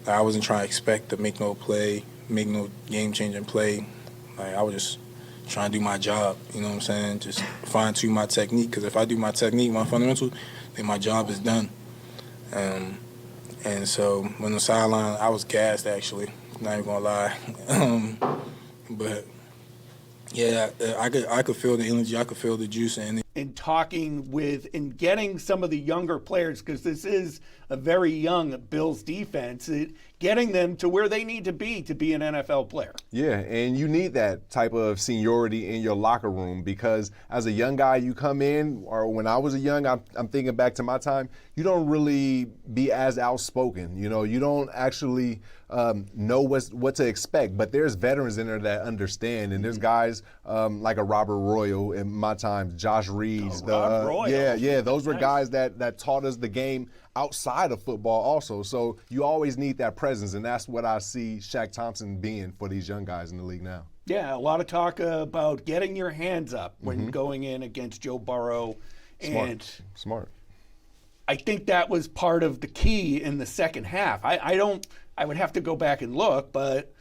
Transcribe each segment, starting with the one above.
Like, I wasn't trying to expect to make no play, make no game-changing play. Like, I was just trying to do my job, you know what I'm saying? Just fine-tune my technique, because if I do my technique, my fundamentals, then my job is done. And so when the sideline, I was gassed, actually, not even gonna lie. But yeah, I could feel the energy, I could feel the juice in it. In talking with and getting some of the younger players, because this is a very young Bills defense, getting them to where they need to be an NFL player. Yeah, and you need that type of seniority in your locker room, because as a young guy, you come in, or when I was a young, I'm thinking back to my time, you don't really be as outspoken. You know, you don't actually know what to expect. But there's veterans in there that understand, and there's guys like a Robert Royal in my time, Josh Reeves. Royal. Yeah, those were Nice. guys that taught us the game outside of football also. So you always need that presence, and that's what I see Shaq Thompson being for these young guys in the league now. Yeah, a lot of talk about getting your hands up when going in against Joe Burrow. Smart. I think that was part of the key in the second half. I would have to go back and look, but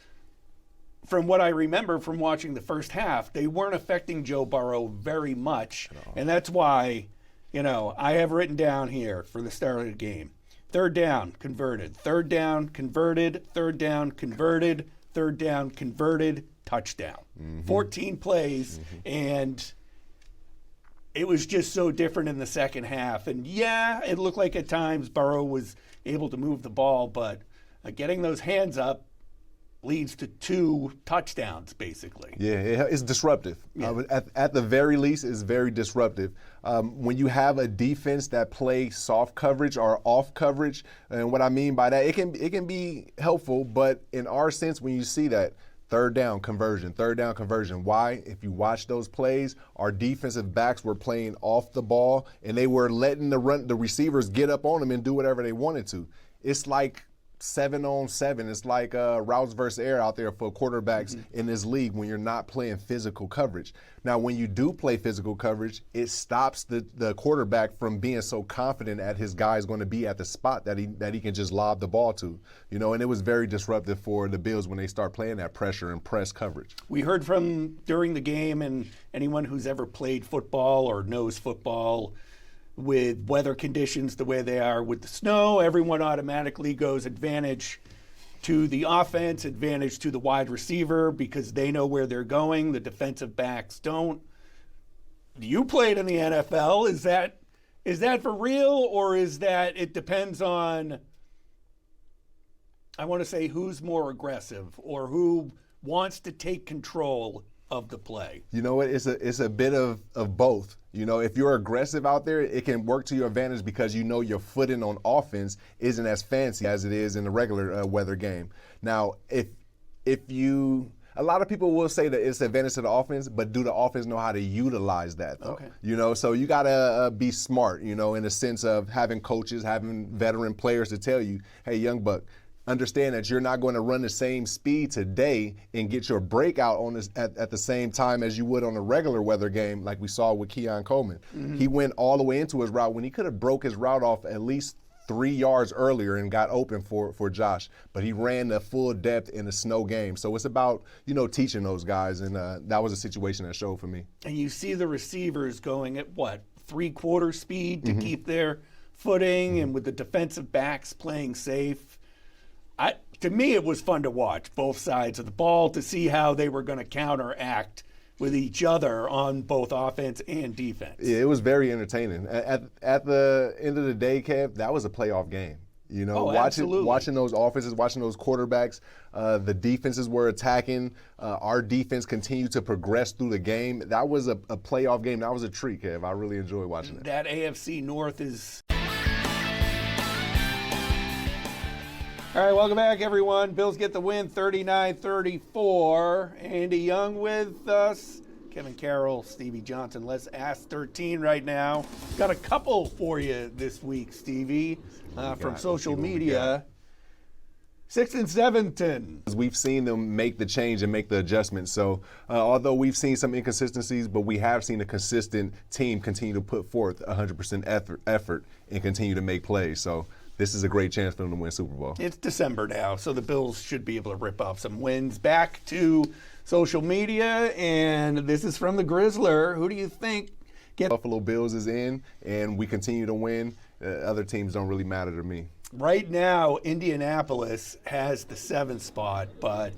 from what I remember from watching the first half, they weren't affecting Joe Burrow very much. And that's why, I have written down here for the start of the game, third down, converted, third down, converted, third down, converted, third down, converted, touchdown. 14 plays, and it was just so different in the second half. And yeah, it looked like at times Burrow was able to move the ball, but getting those hands up leads to 2 touchdowns, basically. Yeah, it's disruptive. Yeah. At the very least, it's very disruptive. When you have a defense that plays soft coverage or off coverage, and what I mean by that, it can be helpful, but in our sense, when you see that, third down conversion. Why? If you watch those plays, our defensive backs were playing off the ball, and they were letting the receivers get up on them and do whatever they wanted to. It's like 7-on-7. It's like routes versus air out there for quarterbacks in this league when you're not playing physical coverage. Now, when you do play physical coverage, it stops the quarterback from being so confident that his guy is going to be at the spot that he can just lob the ball to. And it was very disruptive for the Bills when they start playing that pressure and press coverage. We heard from during the game, and anyone who's ever played football or knows football, with weather conditions the way they are with the snow, everyone automatically goes advantage to the offense, advantage to the wide receiver, because they know where they're going. The defensive backs don't. You played in the NFL. Is that for real, or is that it depends on, I want to say, who's more aggressive or who wants to take control of the play? You know what? It's a bit of both. If you're aggressive out there, it can work to your advantage because your footing on offense isn't as fancy as it is in the regular weather game. Now, if a lot of people will say that it's an advantage to the offense, but do the offense know how to utilize that, though? Okay. So you got to be smart, in the sense of having coaches, having veteran players to tell you, hey, young buck, understand that you're not going to run the same speed today and get your breakout on this at the same time as you would on a regular weather game, like we saw with Keon Coleman. He went all the way into his route when he could have broke his route off at least 3 yards earlier and got open for Josh, but he ran the full depth in a snow game. So it's about, teaching those guys, and that was a situation that showed for me. And you see the receivers going at what, 3/4 speed to keep their footing, and with the defensive backs playing safe. To me, it was fun to watch both sides of the ball to see how they were going to counteract with each other on both offense and defense. Yeah, it was very entertaining. At the end of the day, Kev, that was a playoff game. Watching those offenses, watching those quarterbacks, the defenses were attacking. Our defense continued to progress through the game. That was a playoff game. That was a treat, Kev. I really enjoyed watching it. That AFC North is... All right, welcome back, everyone. Bills get the win, 39-34. Andy Young with us. Kevin Carroll, Stevie Johnson. Let's ask 13 right now. Got a couple for you this week, Stevie, from social media. 6th and 17. We've seen them make the change and make the adjustment. So although we've seen some inconsistencies, but we have seen a consistent team continue to put forth 100% effort and continue to make plays. So this is a great chance for them to win Super Bowl. It's December now, so the Bills should be able to rip off some wins. Back to social media, and this is from the Grizzler. Who do you think Buffalo Bills is in, and we continue to win. Other teams don't really matter to me. Right now, Indianapolis has the 7th spot, but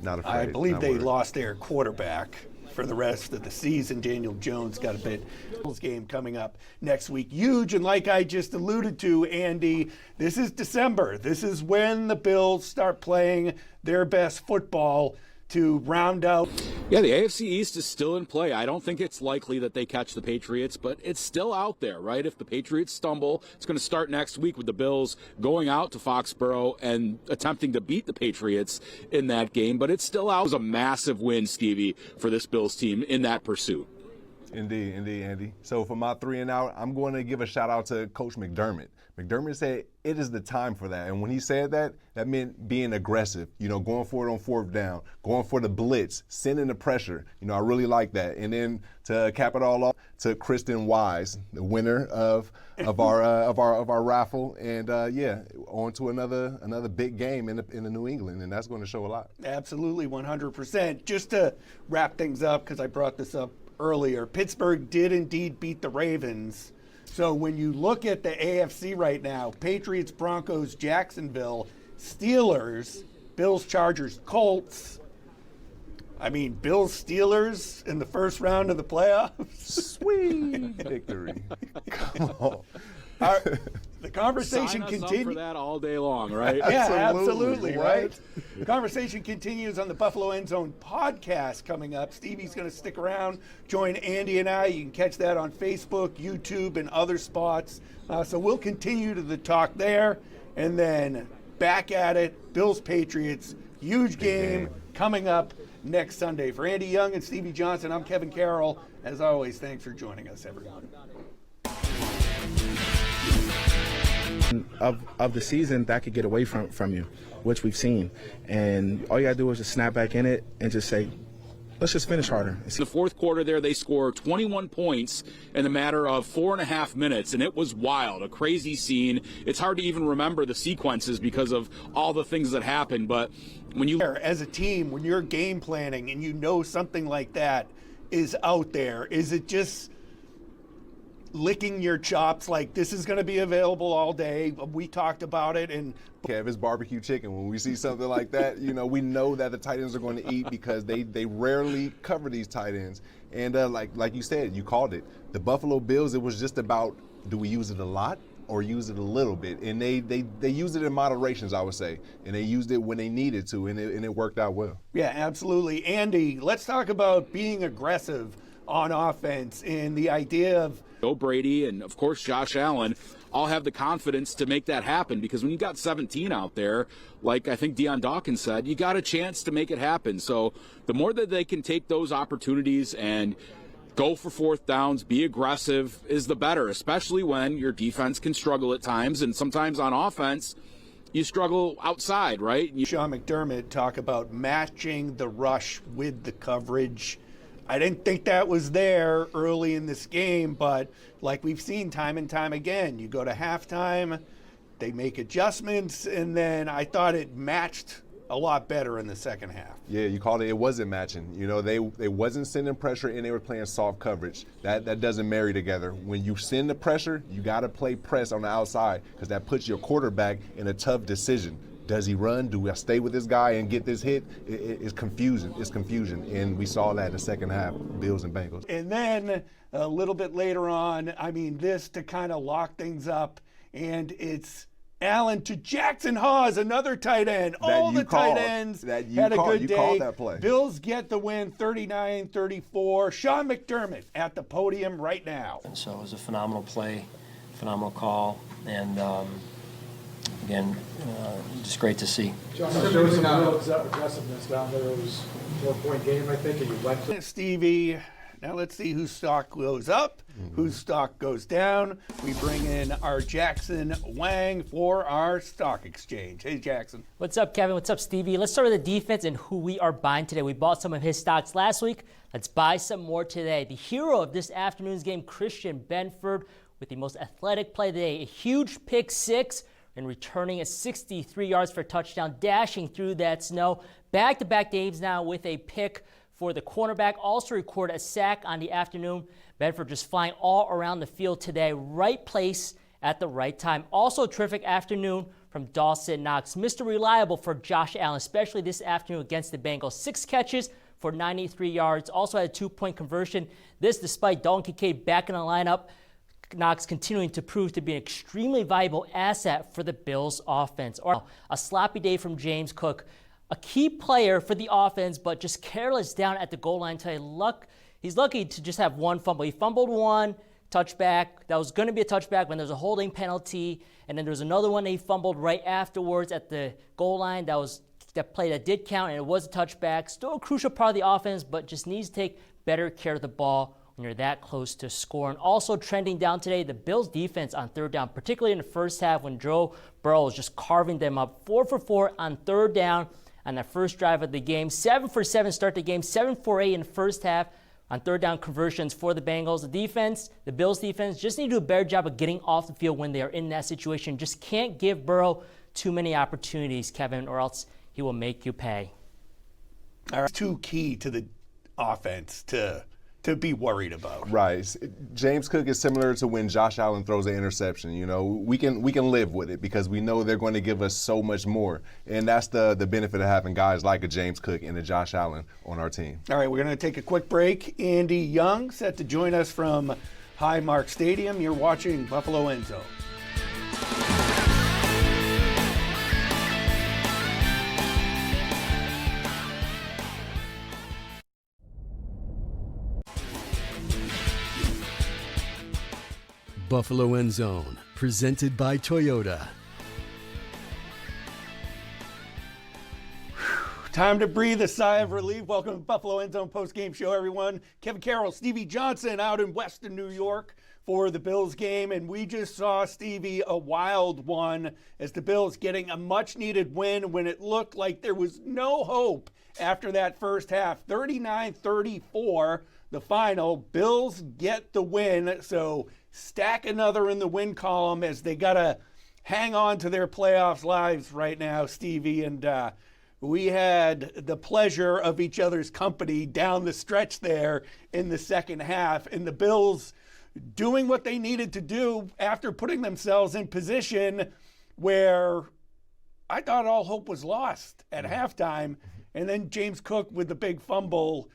Not afraid. I believe Not they worried. lost their quarterback for the rest of the season. Daniel Jones got a bit. Bills game coming up next week. Huge, and like I just alluded to, Andy, this is December. This is when the Bills start playing their best football to round out. Yeah, the AFC East is still in play. I don't think it's likely that they catch the Patriots, but it's still out there, right? If the Patriots stumble, it's going to start next week with the Bills going out to Foxborough and attempting to beat the Patriots in that game, but it's still out. It was a massive win, Stevie, for this Bills team in that pursuit. Indeed, Andy. So for my 3 and out, I'm going to give a shout out to Coach McDermott. McDermott said it is the time for that. And when he said that, that meant being aggressive, going for it on 4th down, going for the blitz, sending the pressure. I really like that. And then to cap it all off, to Kristen Wise, the winner of our raffle. And on to another big game in the New England, and that's going to show a lot. Absolutely, 100%. Just to wrap things up, because I brought this up earlier, Pittsburgh did indeed beat the Ravens. So when you look at the AFC right now, Patriots, Broncos, Jacksonville, Steelers, Bills, Chargers, Colts. I mean, Bills, Steelers in the first round of the playoffs. Sweet victory. Come on. The conversation Sign us up continues. for that all day long, right? Yeah, absolutely, What? right? The conversation continues on the Buffalo End Zone podcast coming up. Stevie's going to stick around, join Andy and I. You can catch that on Facebook, YouTube, and other spots. So we'll continue to the talk there. And then back at it, Bills-Patriots, huge game coming up next Sunday. For Andy Young and Stevie Johnson, I'm Kevin Carroll. As always, thanks for joining us, everyone. Of the season that could get away from you, which we've seen. And all you got to do is just snap back in it and just say, let's just finish harder. In the fourth quarter there, they scored 21 points in a matter of 4.5 minutes, and it was wild, a crazy scene. It's hard to even remember the sequences because of all the things that happened, but when you... As a team, when you're game planning and you know something like that is out there, is it just licking your chops like this is going to be available all day? We talked about it, and Kev, it's barbecue chicken. When we see something like that, we know that the tight ends are going to eat because they rarely cover these tight ends. And like you said, you called it. The Buffalo Bills, it was just about, do we use it a lot or use it a little bit? And they used it in moderations, I would say. And they used it when they needed to, and it worked out well. yeah, absolutely. Andy, let's talk about being aggressive on offense and the idea of Joe Brady and, of course, Josh Allen all have the confidence to make that happen, because when you got 17 out there, like I think Deion Dawkins said, you got a chance to make it happen. So the more that they can take those opportunities and go for 4th downs, be aggressive, is the better, especially when your defense can struggle at times, and sometimes on offense you struggle outside, right? Sean McDermott talk about matching the rush with the coverage. I didn't think that was there early in this game, but like we've seen time and time again, you go to halftime, they make adjustments, and then I thought it matched a lot better in the second half. Yeah, you called it. It wasn't matching. They wasn't sending pressure, and they were playing soft coverage. That doesn't marry together. When you send the pressure, you got to play press on the outside, because that puts your quarterback in a tough decision. Does he run? Do I stay with this guy and get this hit? It's confusion. It's confusion. And we saw that in the second half, Bills and Bengals. And then a little bit later on, this to kind of lock things up, and it's Allen to Jackson Hawes, another tight end. All the tight ends had a good day. You called that play. Bills get the win 39-34. Sean McDermott at the podium right now. And so it was a phenomenal play, phenomenal call, and again, just great to see. John, there was some real aggressiveness down there. It was a 4-point game, I think, and you went to Stevie, now let's see whose stock goes up, whose stock goes down. We bring in our Jackson Wang for our stock exchange. Hey, Jackson. What's up, Kevin? What's up, Stevie? Let's start with the defense and who we are buying today. We bought some of his stocks last week. Let's buy some more today. The hero of this afternoon's game, Christian Benford, with the most athletic play of the day. A huge pick six and returning at 63 yards for a touchdown, dashing through that snow. Back-to-back games now with a pick for the cornerback. Also recorded a sack on the afternoon. Bedford just flying all around the field today. Right place at the right time. Also a terrific afternoon from Dawson Knox. Mr. Reliable for Josh Allen, especially this afternoon against the Bengals. 6 catches for 93 yards. Also had a 2-point conversion. This despite Dalton Kincaid back in the lineup. Knox continuing to prove to be an extremely valuable asset for the Bills offense. Or a sloppy day from James Cook. A key player for the offense, but just careless down at the goal line today. He's lucky to just have one fumble. He fumbled one touchback. That was going to be a touchback when there was a holding penalty. And then there was another one that he fumbled right afterwards at the goal line. That play that did count, and it was a touchback. Still a crucial part of the offense, but just needs to take better care of the ball when you're that close to scoring. Also trending down today, the Bills' defense on third down, particularly in the first half when Joe Burrow was just carving them up. 4 for 4 on third down on the first drive of the game. 7 for 7 start the game. 7 for 8 in the first half on third down conversions for the Bengals. The Bills' defense, just need to do a better job of getting off the field when they are in that situation. Just can't give Burrow too many opportunities, Kevin, or else he will make you pay. All right. Too key to the offense to be worried about. Right. James Cook is similar to when Josh Allen throws an interception. You know, we can live with it because we know they're going to give us so much more. And that's the benefit of having guys like a James Cook and a Josh Allen on our team. All right, we're going to take a quick break. Andy Young set to join us from Highmark Stadium. You're watching Buffalo End Zone. Buffalo End Zone, presented by Toyota. Time to breathe a sigh of relief. Welcome to Buffalo End Zone Postgame Show, everyone. Kevin Carroll, Stevie Johnson out in Western New York for the Bills game. And we just saw, Stevie, a wild one as the Bills getting a much-needed win when it looked like there was no hope after that first half. 39-34, the final. Bills get the win, so stack another in the win column as they got to hang on to their playoffs lives right now, Stevie. And we had the pleasure of each other's company down the stretch there in the second half. And the Bills doing what they needed to do after putting themselves in position where I thought all hope was lost at halftime. And then James Cook with the big fumble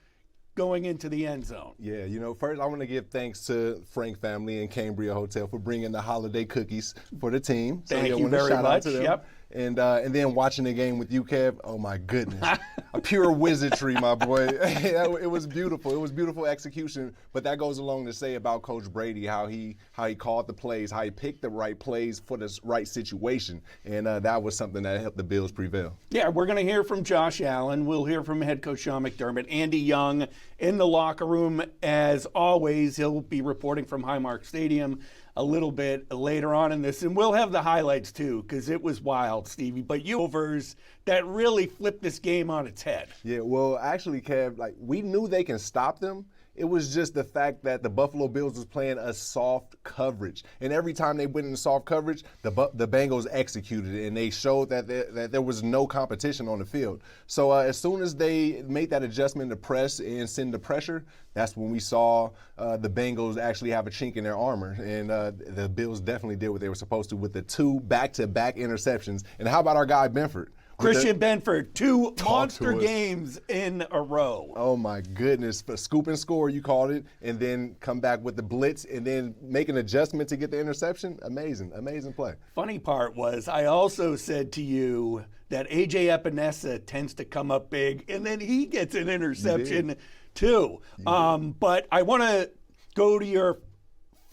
going into the end zone. Yeah, you know, first I want to give thanks to Frank family and Cambria Hotel for bringing the holiday cookies for the team. Thank you very much. Yep. And then watching the game with you, Kev, oh my goodness. A pure wizardry, my boy. It was beautiful. It was beautiful execution. But that goes along to say about Coach Brady, how he called the plays, how he picked the right plays for the right situation. And that was something that helped the Bills prevail. Yeah, we're going to hear from Josh Allen. We'll hear from head coach Sean McDermott. Andy Young in the locker room, as always. He'll be reporting from Highmark Stadium a little bit later on in this, and we'll have the highlights too, because it was wild, Stevie. But you overs that really flipped this game on its head. Yeah, well, actually, Kev, we knew they can stop them. It was just the fact that the Buffalo Bills was playing a soft coverage. And every time they went into soft coverage, the Bengals executed it, and they showed that there was no competition on the field. So as soon as they made that adjustment to press and send the pressure, that's when we saw the Bengals actually have a chink in their armor. And the Bills definitely did what they were supposed to with the 2 back-to-back interceptions. And how about our guy, Benford? Christian Benford, 2 monster games in a row. Oh, my goodness. For scoop and score, you called it, and then come back with the blitz and then make an adjustment to get the interception. Amazing, amazing play. Funny part was I also said to you that A.J. Epinesa tends to come up big, and then he gets an interception too. But I want to go to your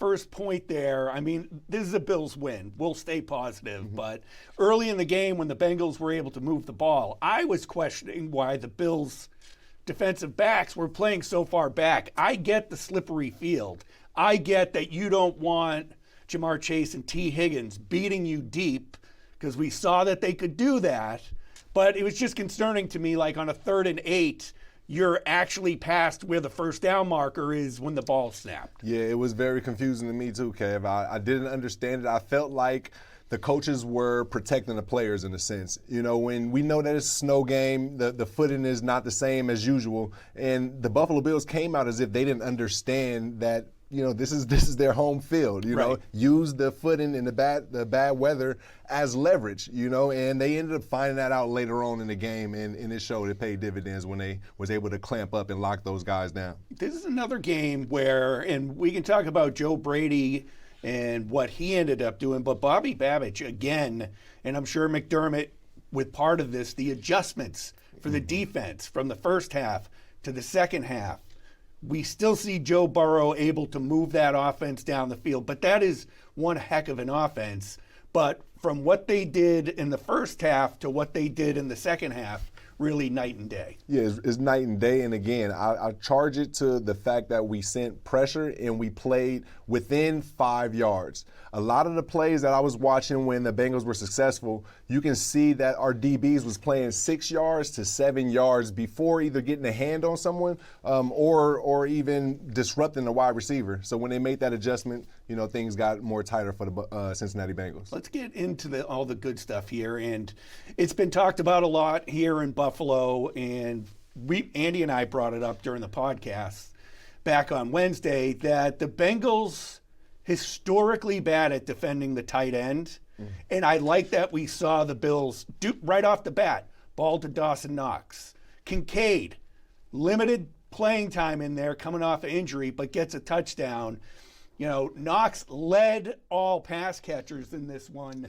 first point there. I mean, this is a Bills win. We'll stay positive. But early in the game when the Bengals were able to move the ball, I was questioning why the Bills defensive backs were playing so far back. I get the slippery field. I get that you don't want Jamar Chase and T. Higgins beating you deep because we saw that they could do that. But it was just concerning to me, like on a 3rd and 8, you're actually past where the first down marker is when the ball snapped. Yeah, it was very confusing to me too, Kev. I didn't understand it. I felt like the coaches were protecting the players in a sense. You know, when we know that it's a snow game, the footing is not the same as usual, and the Buffalo Bills came out as if they didn't understand that, you know, this is their home field. You know, use the footing in the bad weather as leverage. You know, and they ended up finding that out later on in the game, and it showed it paid dividends when they was able to clamp up and lock those guys down. This is another game where, and we can talk about Joe Brady and what he ended up doing, but Bobby Babich again, and I'm sure McDermott with part of this, the adjustments for the defense from the first half to the second half. We still see Joe Burrow able to move that offense down the field, but that is one heck of an offense. But from what they did in the first half to what they did in the second half, really night and day. Yeah, it's night and day. And again, I charge it to the fact that we sent pressure and we played within 5 yards. A lot of the plays that I was watching when the Bengals were successful, you can see that our DBs was playing 6 yards to 7 yards before either getting a hand on someone or even disrupting the wide receiver. So when they made that adjustment, you know, things got more tighter for the Cincinnati Bengals. Let's get into all the good stuff here. And it's been talked about a lot here in Buffalo, and Andy and I brought it up during the podcast back on Wednesday that the Bengals historically bad at defending the tight end. And I like that we saw the Bills do right off the bat, ball to Dawson Knox. Kincaid, limited playing time in there coming off an injury, but gets a touchdown. You know, Knox led all pass catchers in this one.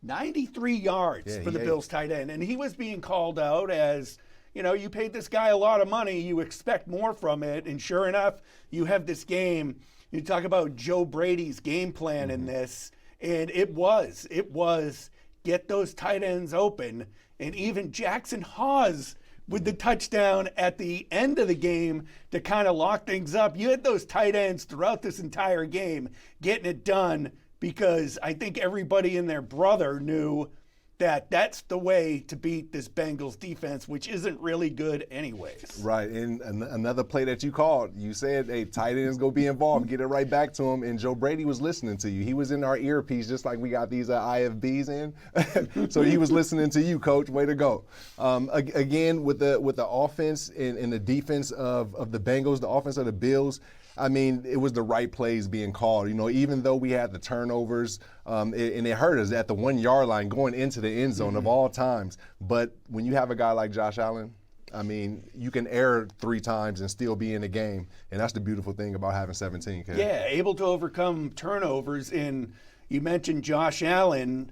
93 yards for the Bills tight end. And he was being called out as, you know, you paid this guy a lot of money, you expect more from it. And sure enough, you have this game. You talk about Joe Brady's game plan in this, and it was get those tight ends open. And even Jackson Hawes with the touchdown at the end of the game to kind of lock things up. You had those tight ends throughout this entire game getting it done, because I think everybody and their brother knew that that's the way to beat this Bengals defense, which isn't really good anyways. Right, and another play that you called, you said, hey, tight ends go be involved, get it right back to him, and Joe Brady was listening to you. He was in our earpiece just like we got these IFBs in. So he was listening to you, Coach. Way to go. Again, with the offense and the defense of the Bengals, the offense of the Bills, I mean, it was the right plays being called. You know, even though we had the turnovers, and it hurt us at the 1 yard line going into the end zone of all times. But when you have a guy like Josh Allen, I mean, you can err 3 times and still be in the game. And that's the beautiful thing about having 17. Ken. Yeah, able to overcome turnovers. And you mentioned Josh Allen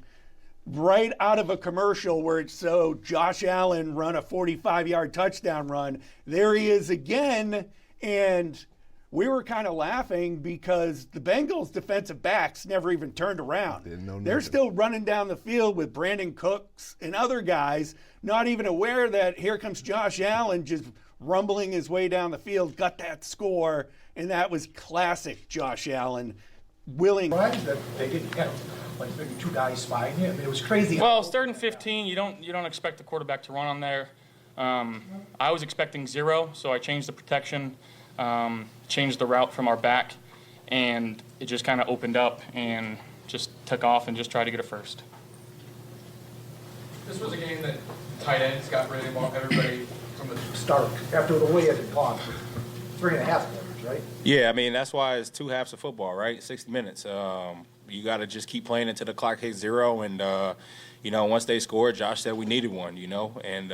right out of a commercial where it's so Josh Allen run a 45-yard touchdown run. There he is again. And we were kind of laughing because the Bengals defensive backs never even turned around. They're still running down the field with Brandon Cooks and other guys, not even aware that here comes Josh Allen just rumbling his way down the field, got that score, and that was classic Josh Allen. Willing. That they didn't get like maybe 2 guys spying him. It was crazy. Well, third and 15, you don't expect the quarterback to run on there. I was expecting 0, so I changed the protection. Changed the route from our back, and it just kind of opened up and just took off and just tried to get it first. This was a game that tight ends got rid of everybody from the start after the way it had gone for 3.5 quarters, right? Yeah, I mean, that's why it's 2 halves of football, right? 60 minutes. You got to just keep playing until the clock hits 0. And, you know, once they scored, Josh said we needed one, you know. And,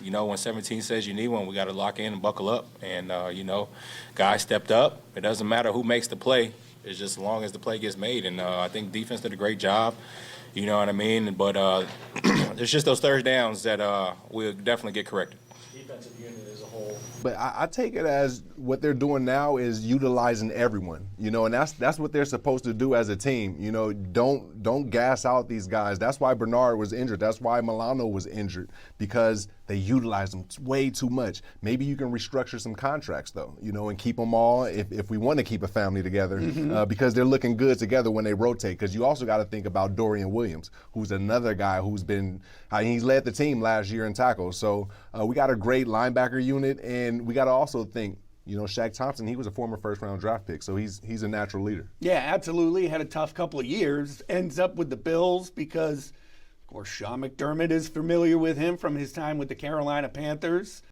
you know, when 17 says you need one, we got to lock in and buckle up. And, you know, guys stepped up. It doesn't matter who makes the play. It's just as long as the play gets made. And I think defense did a great job. You know what I mean? But it's just those third downs that we'll definitely get corrected. Defensive unit as a whole. But I take it as what they're doing now is utilizing everyone, you know, and that's what they're supposed to do as a team. You know, don't gas out these guys. That's why Bernard was injured. That's why Milano was injured, because they utilize them way too much. Maybe you can restructure some contracts, though, you know, and keep them all if we want to keep a family together, because they're looking good together when they rotate. Because you also got to think about Dorian Williams, who's another guy who's been he's led the team last year in tackles. So we got a great linebacker unit, and we got to also think, You know, Shaq Thompson, he was a former first-round draft pick, so he's a natural leader. Yeah, absolutely. Had a tough couple of years. Ends up with the Bills because, of course, Sean McDermott is familiar with him from his time with the Carolina Panthers.